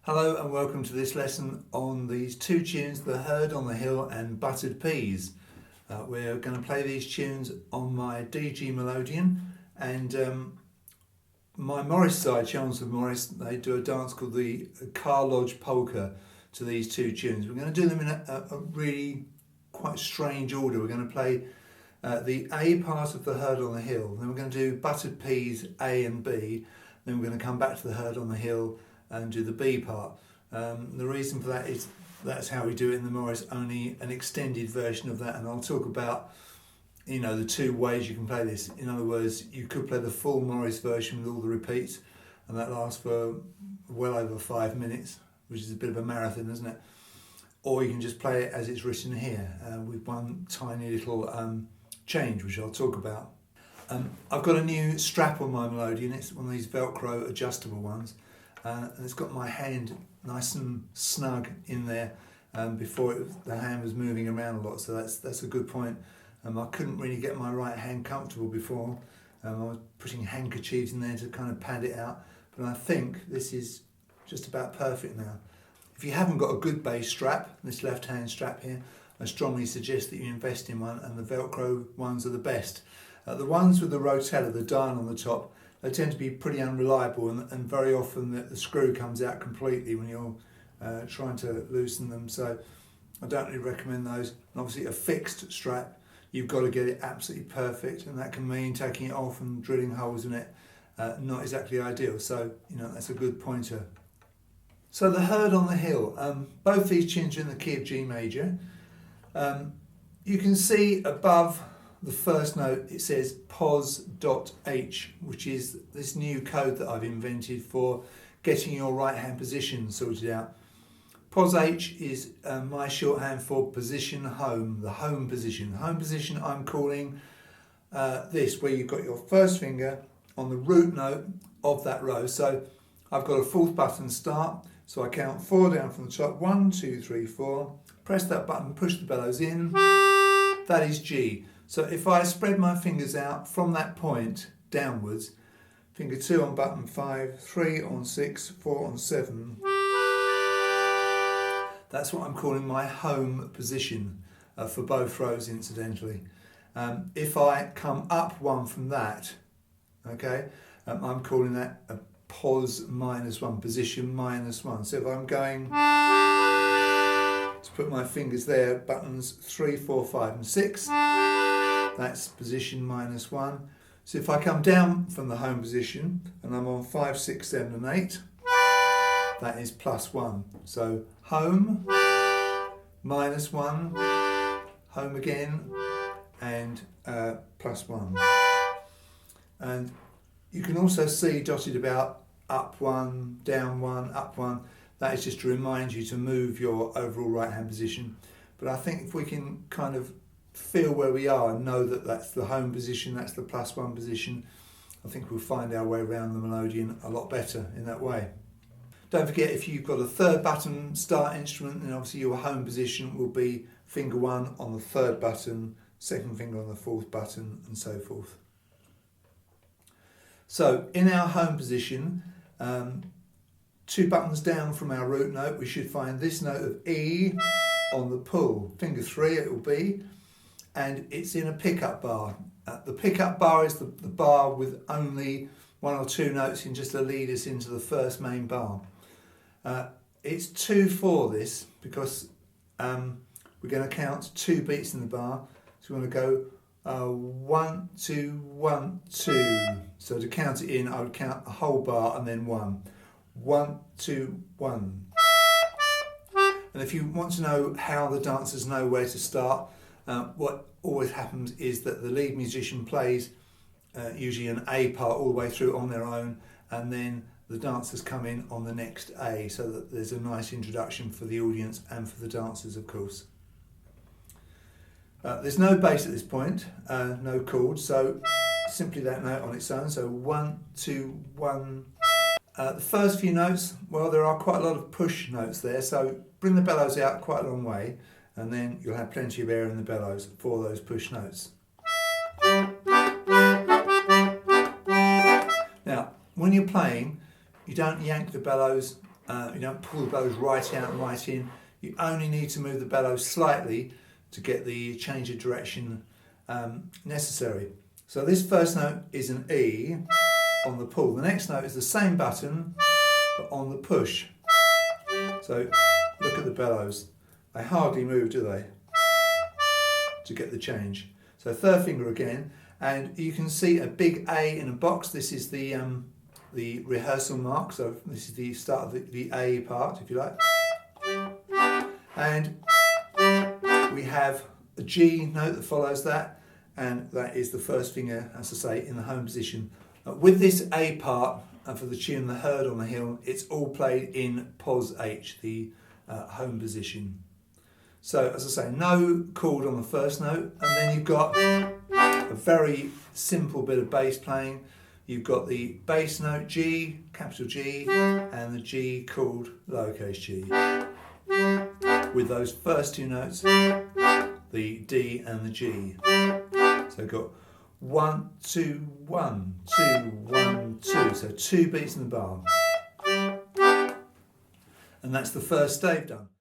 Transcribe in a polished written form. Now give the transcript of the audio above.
Hello and welcome to this lesson on these two tunes, The Herd on the Hill and Buttered Peas. We're going to play these tunes on my DG Melodeon, and my Morris side, Channels of Morris, they do a dance called the Car Lodge Polka to these two tunes. We're going to do them in a really quite strange order. We're going to play the A part of The Herd on the Hill, then we're going to do Buttered Peas A and B, then we're going to come back to The Herd on the Hill and do the B part. The reason for that is that's how we do it in the Morris, only an extended version of that, and I'll talk about the two ways you can play this. In other words, you could play the full Morris version with all the repeats, and that lasts for well over 5 minutes, which is a bit of a marathon, isn't it? Or you can just play it as it's written here, with one tiny little change, which I'll talk about. I've got a new strap on my Melodeon. It's one of these Velcro adjustable ones. And it's got my hand nice and snug in there before the hand was moving around a lot, so that's a good point. I couldn't really get my right hand comfortable before. I was putting handkerchiefs in there to kind of pad it out, but I think this is just about perfect now. If you haven't got a good bass strap, this left hand strap here, I strongly suggest that you invest in one, and the Velcro ones are the best. The ones with the rotella, the dial on the top, they tend to be pretty unreliable, and very often the screw comes out completely when you're trying to loosen them, so I don't really recommend those. And obviously a fixed strap, you've got to get it absolutely perfect, and that can mean taking it off and drilling holes in it. Not exactly ideal, so that's a good pointer. So The Herd on the Hill, both these tunes are in the key of G major. You can see above the first note it says pos.h, which is this new code that I've invented for getting your right hand position sorted out. Pos.h is my shorthand for position home, the home position. Home position I'm calling this, where you've got your first finger on the root note of that row. So I've got a fourth button start, so I count 4 down from the top, 1, 2, 3, 4, press that button, push the bellows in, that is G. So if I spread my fingers out from that point downwards, finger 2 on button 5, 3 on 6, 4 on 7, that's what I'm calling my home position for both rows, incidentally. If I come up one from that, okay, I'm calling that a pos -1, position -1. So if I'm going to put my fingers there, buttons 3, 4, 5 and 6, that's position -1. So if I come down from the home position and I'm on 5, 6, 7 and 8, that is +1. So home, -1, home again, and +1. And you can also see dotted about up 1, down 1, up 1. That is just to remind you to move your overall right hand position. But I think if we can kind of feel where we are and know that that's the home position, that's the +1 position, I think we'll find our way around the Melodeon a lot better in that way. Don't forget, if you've got a third button start instrument, then obviously your home position will be finger 1 on the third button, second finger on the fourth button, and so forth. So in our home position, 2 buttons down from our root note, we should find this note of E on the pull. Finger 3 it will be, and it's in a pickup bar. The pickup bar is the bar with only 1 or 2 notes in, just to lead us into the first main bar. It's 2/4 this, because we're going to count 2 beats in the bar. So we're going to go 1, 2, 1, 2. So to count it in, I would count the whole bar and then 1. 1, 2, 1. And if you want to know how the dancers know where to start, what always happens is that the lead musician plays usually an A part all the way through on their own, and then the dancers come in on the next A, so that there's a nice introduction for the audience and for the dancers, of course. There's no bass at this point, no chords, so simply that note on its own. So 1, 2, 1. The first few notes, well, there are quite a lot of push notes there, so bring the bellows out quite a long way, and then you'll have plenty of air in the bellows for those push notes. Now, when you're playing, you don't yank the bellows You don't pull the bellows right out and right in. You only need to move the bellows slightly to get the change of direction necessary. So this first note is an E on the pull. The next note is the same button but on the push. So look at the bellows. They hardly move, do they? To get the change. So third finger again, and you can see a big A in a box. This is the rehearsal mark, so this is the start of the A part, if you like. And we have a G note that follows that, and that is the first finger, as I say, in the home position. With this A part, for the tune The Herd on the Hill, it's all played in pos H, the home position. So, as I say, no chord on the first note, and then you've got a very simple bit of bass playing. You've got the bass note G, capital G, and the G chord lowercase g. With those first two notes, the D and the G. So we've got 1, 2, 1, 2, 1, 2. So 2 beats in the bar. And that's the first stave done.